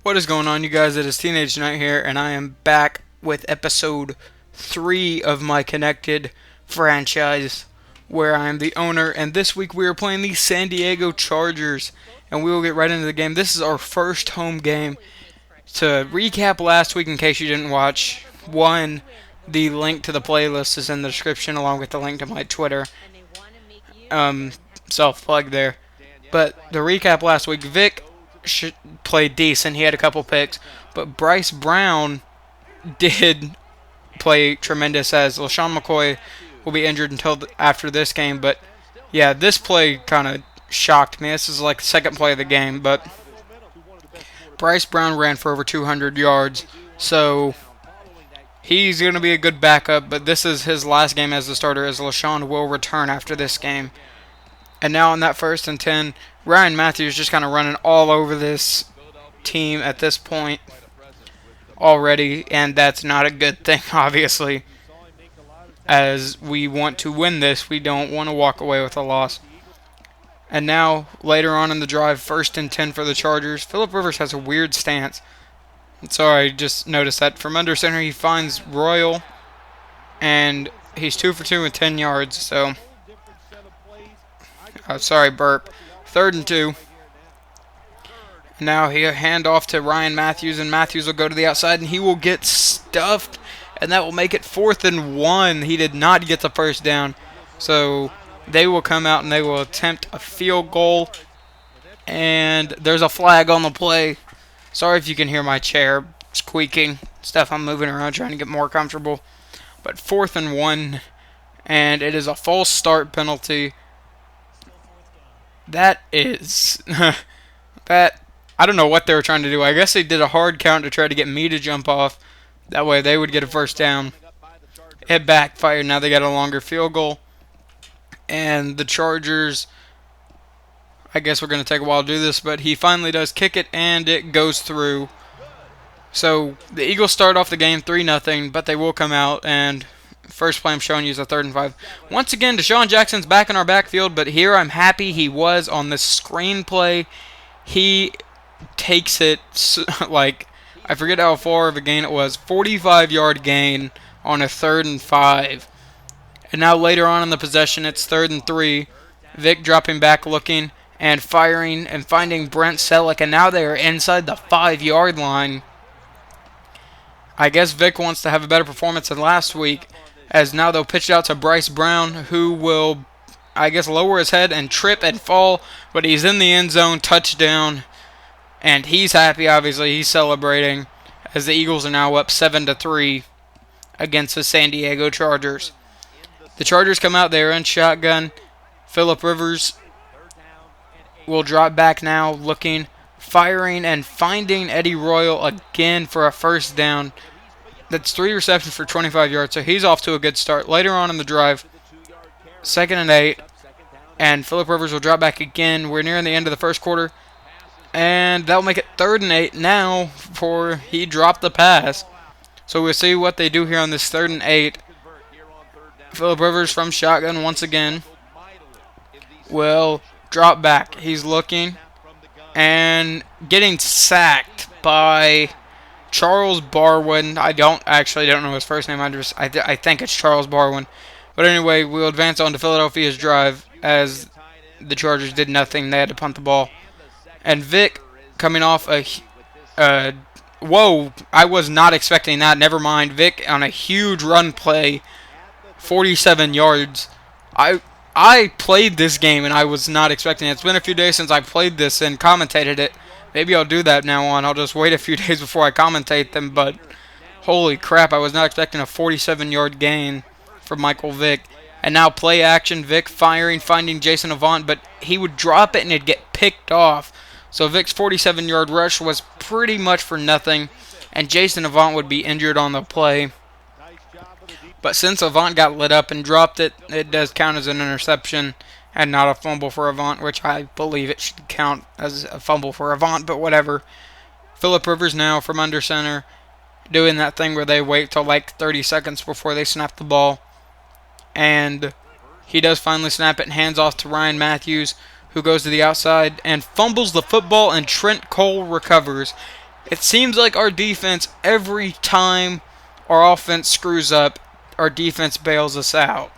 What is going on, you guys? It is Teenage Knight here, and I am back with episode 3 of my Connected franchise, where I am the owner. And this week we are playing the San Diego Chargers, and we will get right into the game. This is our first home game. To recap last week, in case you didn't watch, one, the link to the playlist is in the description, along with the link to my Twitter. Self-plug there. But the recap last week, Vic played decent. He had a couple picks, but Bryce Brown did play tremendous, as LaShawn McCoy will be injured until after this game. But yeah, this play kind of shocked me. This is like the second play of the game, but Bryce Brown ran for over 200 yards, so he's going to be a good backup, but this is his last game as the starter, as LaShawn will return after this game. And now on that 1st and 10, Ryan Matthews just kind of running all over this team at this point already, and that's not a good thing, obviously. As we want to win this, we don't want to walk away with a loss. And now, later on in the drive, 1st and 10 for the Chargers. Phillip Rivers has a weird stance. Sorry, I just noticed that. From under center, he finds Royal, and he's 2 for 2 with 10 yards, so... sorry, burp. 3rd and 2. Now he'll hand off to Ryan Matthews, and Matthews will go to the outside, and he will get stuffed, and that will make it 4th and 1. He did not get the first down, so they will come out and they will attempt a field goal, and there's a flag on the play. Sorry if you can hear my chair squeaking, stuff I'm moving around trying to get more comfortable. But 4th and 1, and it is a false start penalty. That is... I don't know what they were trying to do. I guess they did a hard count to try to get me to jump off. That way they would get a first down. It backfired. Now they got a longer field goal. And the Chargers... I guess we're going to take a while to do this, but he finally does kick it, and it goes through. So the Eagles start off the game 3-0, but they will come out, and... First play I'm showing you is a 3rd and 5. Once again, Deshaun Jackson's back in our backfield, but here I'm happy he was on this screen play. He takes it, like, I forget how far of a gain it was, 45-yard gain on a 3rd and 5. And now later on in the possession, it's 3rd and 3. Vic dropping back, looking, and firing, and finding Brent Selleck, and now they are inside the 5-yard line. I guess Vic wants to have a better performance than last week, as now they'll pitch it out to Bryce Brown, who will, I guess, lower his head and trip and fall, but he's in the end zone, touchdown, and he's happy, obviously. He's celebrating, as the Eagles are now up 7-3 against the San Diego Chargers. The Chargers come out there in shotgun. Phillip Rivers will drop back now, looking, firing, and finding Eddie Royal again for a first down. That's 3 receptions for 25 yards, so he's off to a good start. Later on in the drive, 2nd and 8, and Phillip Rivers will drop back again. We're nearing the end of the first quarter, and that'll make it 3rd and 8 now, for he dropped the pass. So we'll see what they do here on this 3rd and 8. Phillip Rivers from shotgun once again will drop back. He's looking and getting sacked by Charles Barwin. I don't know his first name. I think it's Charles Barwin. But anyway, we'll advance on to Philadelphia's drive, as the Chargers did nothing. They had to punt the ball. And Vic coming off whoa, I was not expecting that. Never mind. Vic on a huge run play, 47 yards. I played this game, and I was not expecting it. It's been a few days since I played this and commentated it. Maybe I'll do that now on. I'll just wait a few days before I commentate them, but holy crap, I was not expecting a 47-yard gain from Michael Vick. And now play action, Vic firing, finding Jason Avant, but he would drop it and it'd get picked off. So Vic's 47-yard rush was pretty much for nothing, and Jason Avant would be injured on the play. But since Avant got lit up and dropped it, it does count as an interception and not a fumble for Avant, which I believe it should count as a fumble for Avant, but whatever. Phillip Rivers now from under center, doing that thing where they wait till like 30 seconds before they snap the ball. And he does finally snap it and hands off to Ryan Matthews, who goes to the outside and fumbles the football, and Trent Cole recovers. It seems like our defense, every time our offense screws up, our defense bails us out,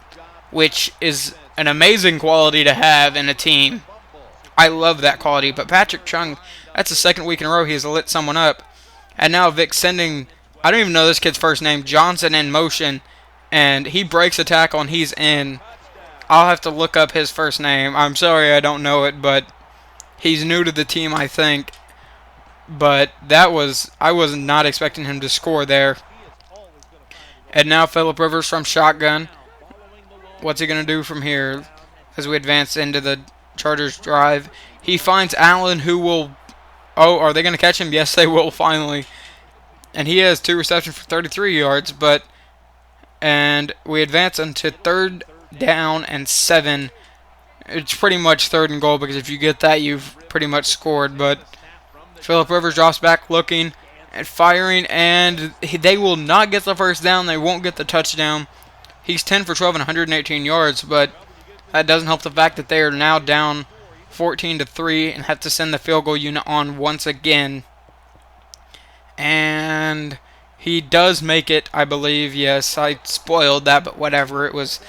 which is an amazing quality to have in a team. I love that quality. But Patrick Chung, that's the second week in a row he has lit someone up. And now Vic sending, I don't even know this kid's first name, Johnson in motion. And he breaks a tackle and he's in. I'll have to look up his first name. I'm sorry I don't know it, but he's new to the team, I think. But I was not expecting him to score there. And now Phillip Rivers from shotgun. What's he going to do from here as we advance into the Chargers drive? He finds Allen, who will... Oh, are they going to catch him? Yes, they will, finally. And he has 2 receptions for 33 yards, but... And we advance into 3rd down and 7. It's pretty much 3rd and goal, because if you get that, you've pretty much scored. But Phillip Rivers drops back looking and firing, and they will not get the first down. They won't get the touchdown. He's 10 for 12 and 118 yards, but that doesn't help the fact that they are now down 14-3 and have to send the field goal unit on once again. And he does make it, I believe. Yes, I spoiled that, but whatever. It was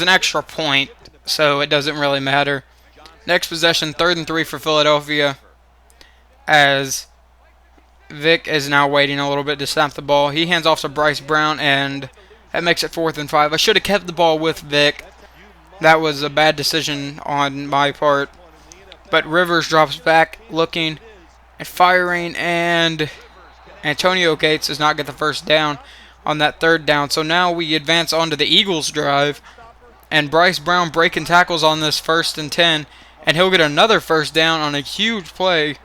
an extra point, so it doesn't really matter. Next possession, 3rd and 3 for Philadelphia, as Vic is now waiting a little bit to snap the ball. He hands off to Bryce Brown, and that makes it 4th and 5. I should have kept the ball with Vic. That was a bad decision on my part. But Rivers drops back, looking and firing, and Antonio Gates does not get the first down on that 3rd down. So now we advance onto the Eagles drive, and Bryce Brown breaking tackles on this 1st and 10, and he'll get another first down on a huge play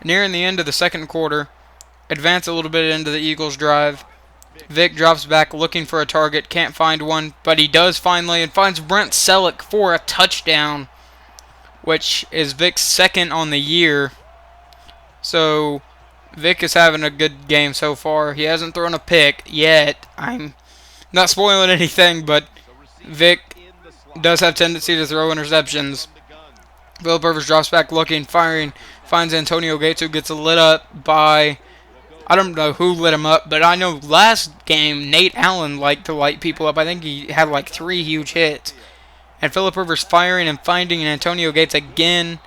nearing the end of the 2nd quarter. Advance a little bit into the Eagles drive. Vic drops back looking for a target. Can't find one, but he does finally, and finds Brent Selleck for a touchdown, which is Vic's 2nd on the year. So Vic is having a good game so far. He hasn't thrown a pick yet. I'm not spoiling anything, but Vic does have tendency to throw interceptions. Phillip Rivers drops back looking, firing, finds Antonio Gates, who gets lit up by... I don't know who lit him up, but I know last game Nate Allen liked to light people up. I think he had like 3 huge hits. And Phillip Rivers firing and finding Antonio Gates again.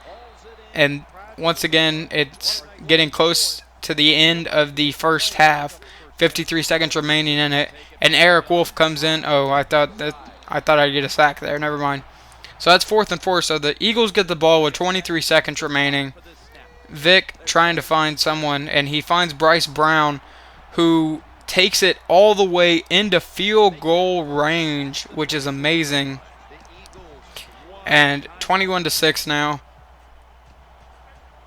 And once again, it's getting close to the end of the first half. 53 seconds remaining in it. And Eric Wolf comes in. Oh, I thought I'd get a sack there. Never mind. So that's 4th and 4. So the Eagles get the ball with 23 seconds remaining. Vic trying to find someone, and he finds Bryce Brown, who takes it all the way into field goal range, which is amazing. And 21-6 now,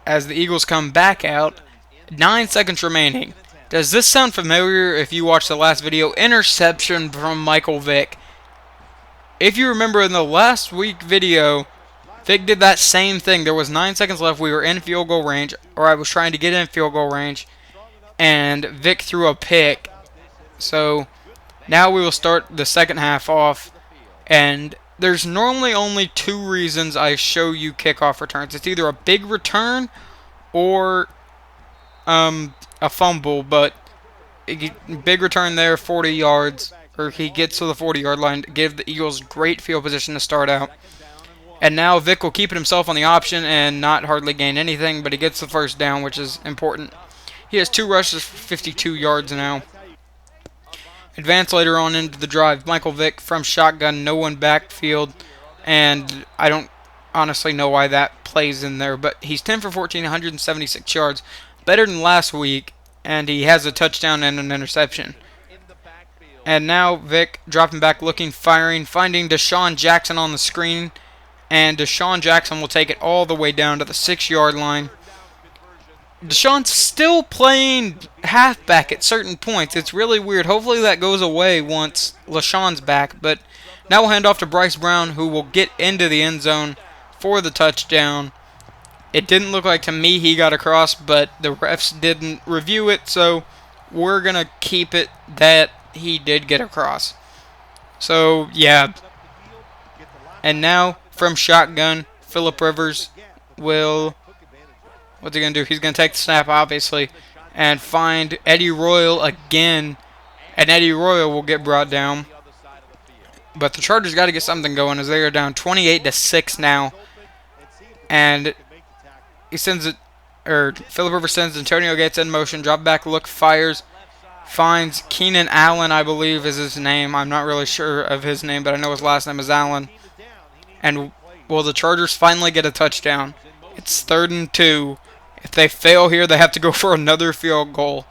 as the Eagles come back out. 9 seconds remaining. Does this sound familiar if you watched the last video? Interception from Michael Vick. If you remember in the last week video, Vic did that same thing. There was 9 seconds left. We were in field goal range, or I was trying to get in field goal range, and Vic threw a pick. So now we will start the second half off, and there's normally only 2 reasons I show you kickoff returns. It's either a big return or a fumble, but big return there, 40 yards, or he gets to the 40-yard line to give the Eagles great field position to start out. And now Vic will keep it himself on the option and not hardly gain anything, but he gets the first down, which is important. He has 2 rushes for 52 yards now. Advance later on into the drive. Michael Vick from shotgun, no one backfield, and I don't honestly know why that plays in there, but he's 10 for 14, 176 yards, better than last week, and he has a touchdown and an interception. And now Vic dropping back, looking, firing, finding Deshaun Jackson on the screen, and Deshaun Jackson will take it all the way down to the 6-yard line. Deshaun's still playing halfback at certain points. It's really weird. Hopefully that goes away once LaShawn's back. But now we'll hand off to Bryce Brown, who will get into the end zone for the touchdown. It didn't look like to me he got across, but the refs didn't review it, so we're going to keep it that he did get across. So, yeah. And now, from shotgun, Phillip Rivers will... What's he going to do? He's going to take the snap, obviously. and find Eddie Royal again, and Eddie Royal will get brought down. But the Chargers got to get something going as they are down 28-6 now, and he sends it, or Philip Rivers sends Antonio Gates in motion, drop back look, fires, finds Keenan Allen, I believe is his name. I'm not really sure of his name, but I know his last name is Allen. And will the Chargers finally get a touchdown? It's 3rd and 2. If they fail here, they have to go for another field goal.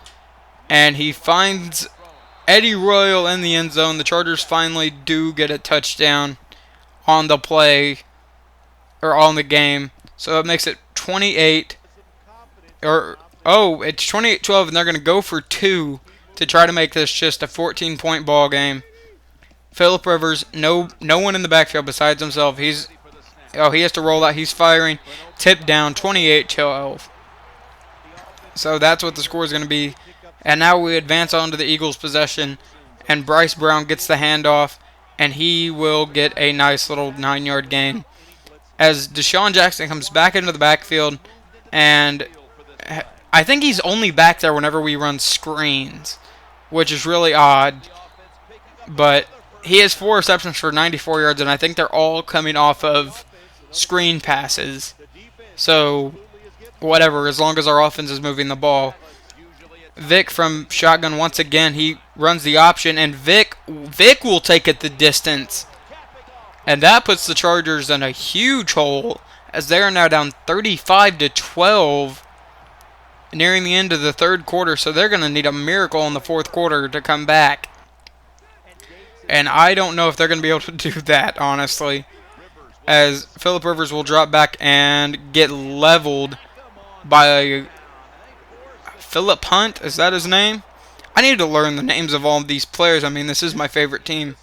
And he finds Eddie Royal in the end zone. The Chargers finally do get a touchdown on the play, or on the game. So it makes it 28, it's 28-12, and they're going to go for 2 to try to make this just a 14-point ball game. Philip Rivers, no one in the backfield besides himself. He has to roll out. He's firing. Tip down, 28-12. So that's what the score is going to be. And now we advance on to the Eagles' possession, and Bryce Brown gets the handoff, and he will get a nice little 9-yard gain. As Deshaun Jackson comes back into the backfield, and I think he's only back there whenever we run screens, which is really odd. But he has 4 receptions for 94 yards, and I think they're all coming off of screen passes. So, whatever, as long as our offense is moving the ball. Vic from shotgun once again. He runs the option, and Vic will take it the distance. And that puts the Chargers in a huge hole, as they are now down 35-12, nearing the end of the 3rd quarter. So they're going to need a miracle in the 4th quarter to come back. And I don't know if they're going to be able to do that, honestly, as Philip Rivers will drop back and get leveled by Philip Hunt. Is that his name? I need to learn the names of all of these players. I mean, this is my favorite team.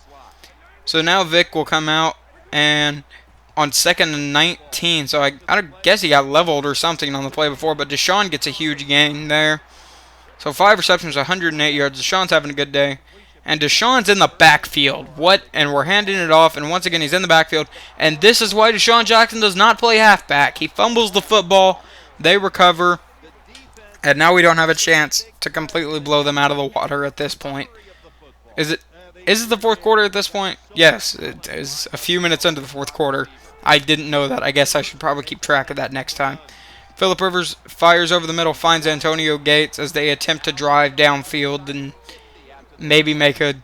So now Vic will come out, and on 2nd and 19, so I guess he got leveled or something on the play before, but Deshaun gets a huge gain there. So 5 receptions, 108 yards. Deshaun's having a good day. And Deshaun's in the backfield. And we're handing it off, and once again he's in the backfield. And this is why Deshaun Jackson does not play halfback. He fumbles the football, they recover, and now we don't have a chance to completely blow them out of the water at this point. Is it the 4th quarter at this point? Yes, it is a few minutes into the 4th quarter. I didn't know that. I guess I should probably keep track of that next time. Philip Rivers fires over the middle, finds Antonio Gates as they attempt to drive downfield and maybe make a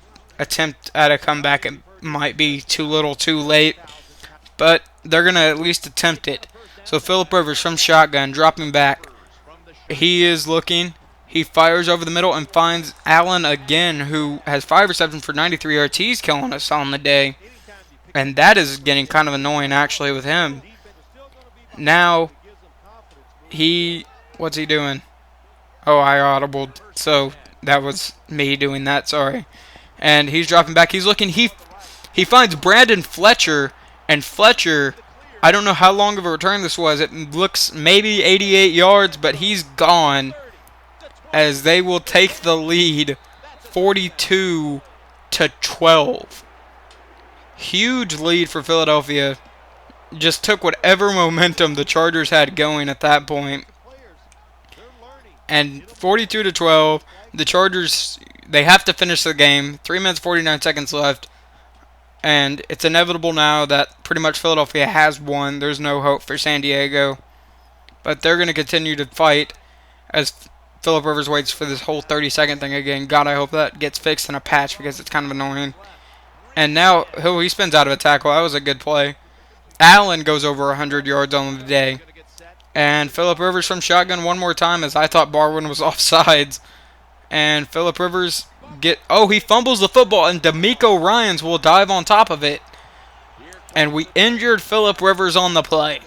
attempt at a comeback. It might be too little too late, but they're going to at least attempt it. So Philip Rivers from shotgun, dropping back. He is looking. He fires over the middle and finds Allen again, who has 5 receptions for 93 yards. He's killing us on the day. And that is getting kind of annoying, actually, with him. Now, what's he doing? Oh, I audibled. So, that was me doing that, sorry. And he's dropping back. He's looking. He finds Brandon Fletcher. And Fletcher, I don't know how long of a return this was. It looks maybe 88 yards, but he's gone, as they will take the lead 42-12. Huge lead for Philadelphia. Just took whatever momentum the Chargers had going at that point. And 42-12, the Chargers, they have to finish the game. 3 minutes, 49 seconds left. And it's inevitable now that pretty much Philadelphia has won. There's no hope for San Diego. But they're going to continue to fight as Philip Rivers waits for this whole 30-second thing again. God, I hope that gets fixed in a patch because it's kind of annoying. And now he spins out of a tackle. That was a good play. Allen goes over 100 yards on the day. And Philip Rivers from shotgun one more time, as I thought Barwin was offsides. And Philip Rivers he fumbles the football, and D'Amico Ryans will dive on top of it. And we injured Philip Rivers on the play.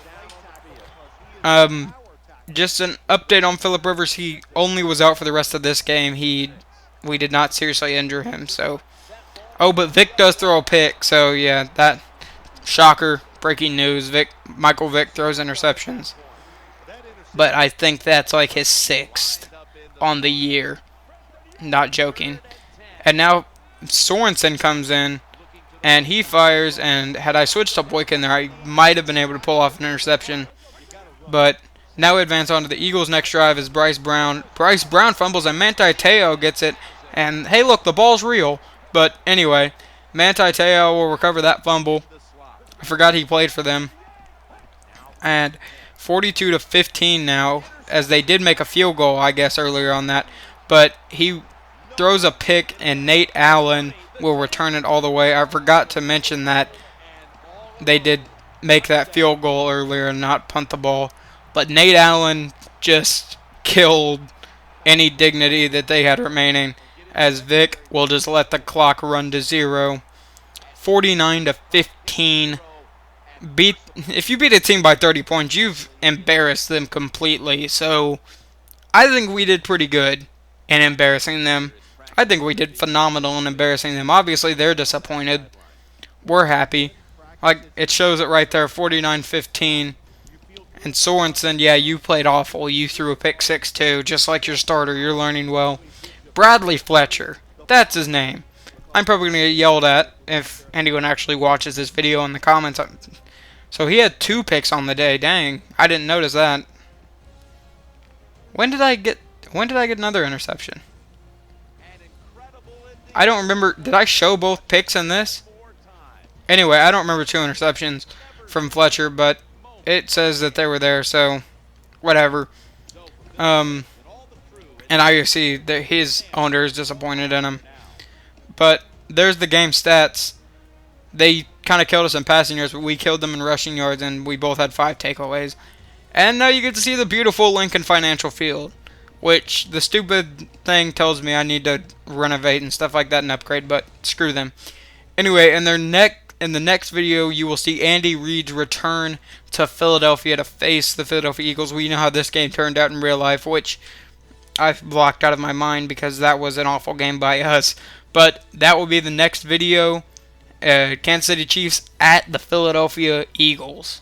Just an update on Philip Rivers. He only was out for the rest of this game. We did not seriously injure him. So, but Vic does throw a pick. So yeah, that shocker, breaking news. Michael Vick throws interceptions, but I think that's like his 6th on the year. Not joking. And now Sorensen comes in, and he fires. And had I switched to Boykin there, I might have been able to pull off an interception. But Now we advance on to the Eagles' next drive is Bryce Brown. Bryce Brown fumbles and Manti Te'o gets it. And hey, look, the ball's real. But anyway, Manti Te'o will recover that fumble. I forgot he played for them. And 42-15 now, as they did make a field goal, I guess, earlier on that. But he throws a pick, and Nate Allen will return it all the way. I forgot to mention that they did make that field goal earlier and not punt the ball. But Nate Allen just killed any dignity that they had remaining, as Vic will just let the clock run to 0. 49-15. If you beat a team by 30 points, you've embarrassed them completely. So I think we did pretty good in embarrassing them. I think we did phenomenal in embarrassing them. Obviously, they're disappointed. We're happy. Like, it shows it right there, 49-15. And Sorensen, yeah, you played awful. You threw a pick 6 too, just like your starter. You're learning well. Bradley Fletcher, that's his name. I'm probably going to get yelled at if anyone actually watches this video in the comments. So he had 2 picks on the day. Dang, I didn't notice that. When did I get another interception? I don't remember. Did I show both picks in this? Anyway, I don't remember 2 interceptions from Fletcher, but it says that they were there, so whatever. And I see that his owner is disappointed in him. But there's the game stats. They kind of killed us in passing yards, but we killed them in rushing yards, and we both had 5 takeaways. And now you get to see the beautiful Lincoln Financial Field, which the stupid thing tells me I need to renovate and stuff like that and upgrade, but screw them. Anyway, in the next video, you will see Andy Reid's return to Philadelphia to face the Philadelphia Eagles. We know how this game turned out in real life, which I've blocked out of my mind because that was an awful game by us. But that will be the next video. Kansas City Chiefs at the Philadelphia Eagles.